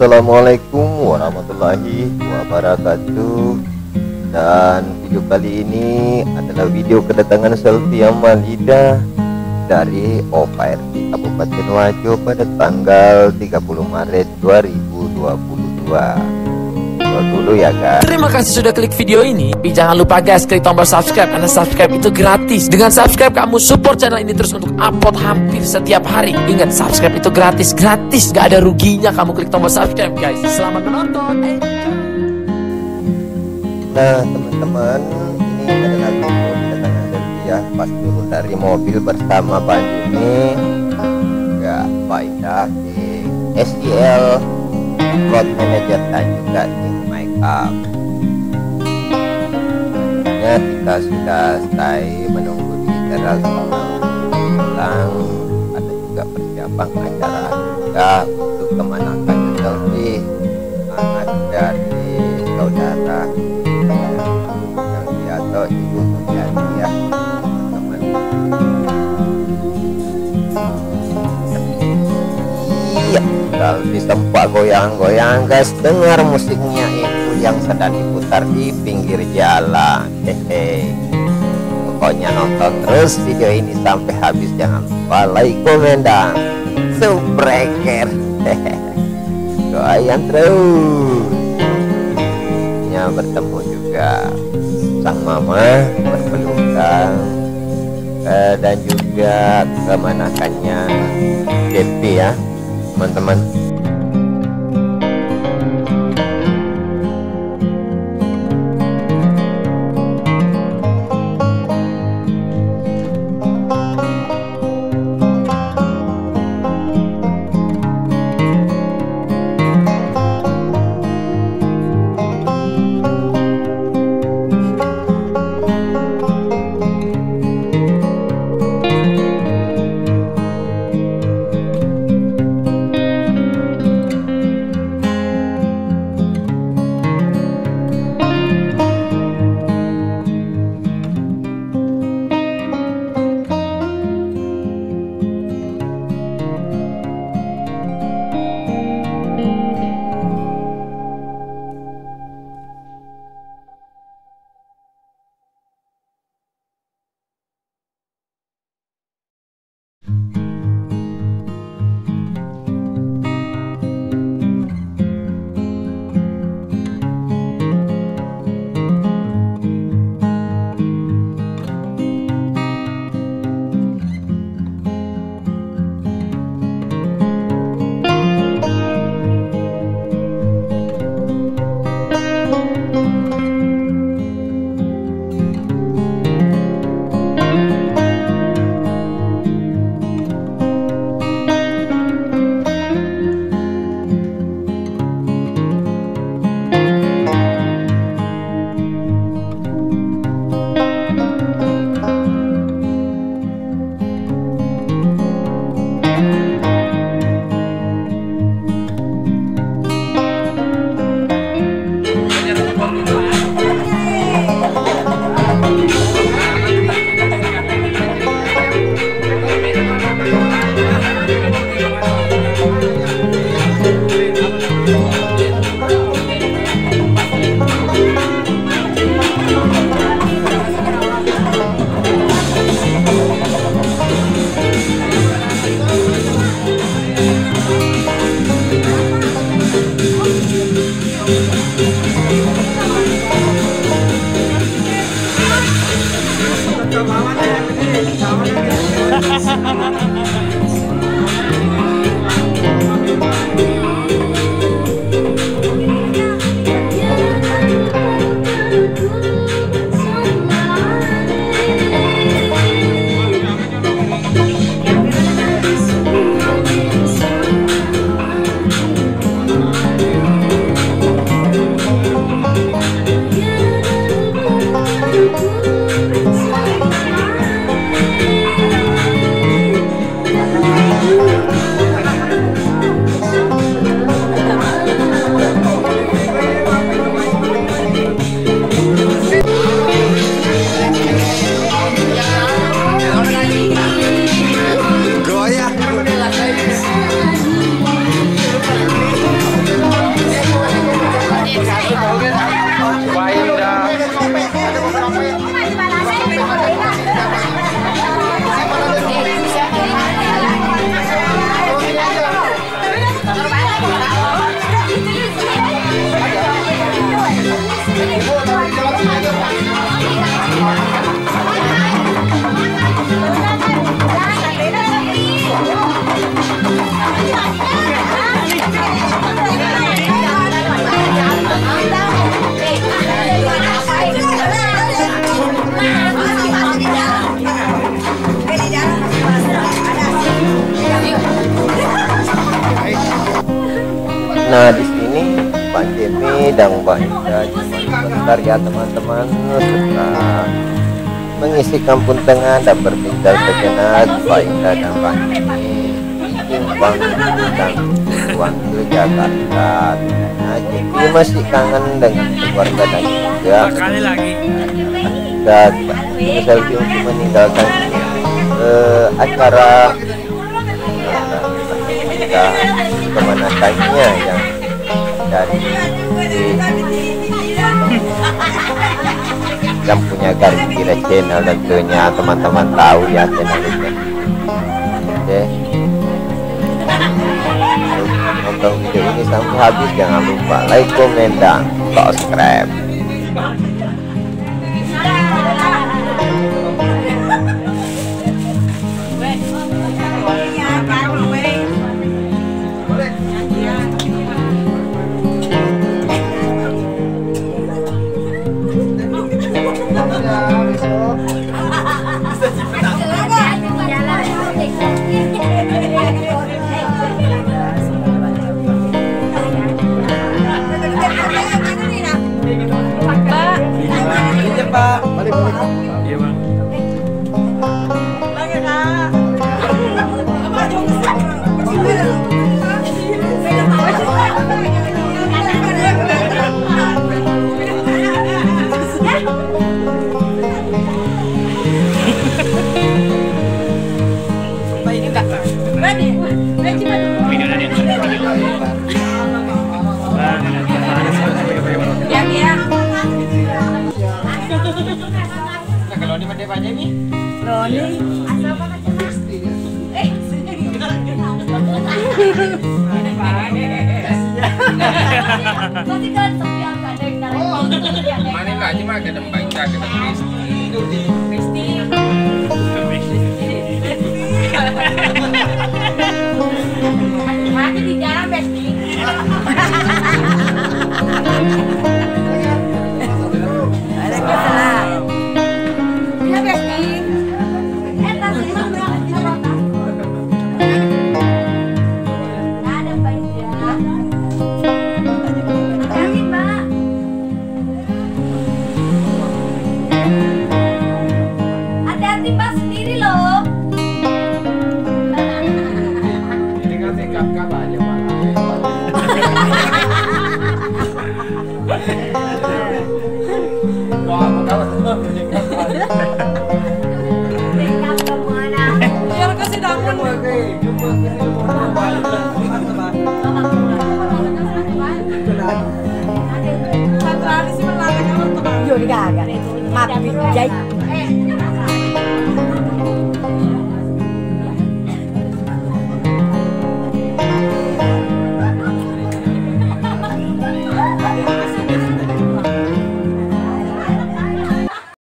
Assalamualaikum warahmatullahi wabarakatuh. Dan video kali ini adalah video kedatangan selfie Amalida dari OVRT Kabupaten Wajo pada tanggal 30 Maret 2022. Dulu ya guys. Terima kasih sudah klik video ini. Tapi jangan lupa guys, klik tombol subscribe, karena subscribe itu gratis. Dengan subscribe kamu support channel ini terus untuk upload hampir setiap hari. Ingat, subscribe itu gratis, gak ada ruginya kamu klik tombol subscribe guys. Selamat menonton. Nah teman-teman, ini adalah video kedatangan selfie ya, pas turun dari mobil bersama Bang Juni, juga Pak Ida di SEL Road Manager dan juga tim makeup. Sebenarnya kita sudah selesai menunggu di terminal pulang. Ada juga persiapan acara juga untuk kemenangan selfie anak dari saudara Selfie atau Ibu Mulyani ya teman-teman. Iya, selfie sempat goyang-goyang guys, dengar musiknya itu yang sedang diputar di pinggir jalan. Hehe, pokoknya nonton terus video ini sampai habis, jangan lupa like, komen, dan subscribe. Hehe, goyang terus. Nya bertemu juga sang mama berpelukan dan juga kemenakannya JP ya teman-teman. Nah di sini Pak Jemi dan Mbak Ida cuma sebentar ya teman-teman, setelah mengisi kampung tengah dan bertinggal sejenak, Mbak Ida dan Mbak Jemi timbang dan tujuan ke Jakarta. Nah Jemi masih kangen dengan keluarga dan juga dan selfie untuk meninggalkan acara kemenangannya yang dari yang punya Garis Kira channel, tentunya teman-teman tahu ya channel itu. Oke, nonton video ini sampai habis, jangan lupa like, komen, dan subscribe. Pak, balik. Iya, Bang. Lagi, Kak. Pak ini enggak. Video dari ya. Kalau ini pada aja nih. Loni. Asal apa aja Mas? Mana enggak cuma ada tempat kita Kristi. Mati di jalan Besti. Yo, di gaga. Mapi, jay.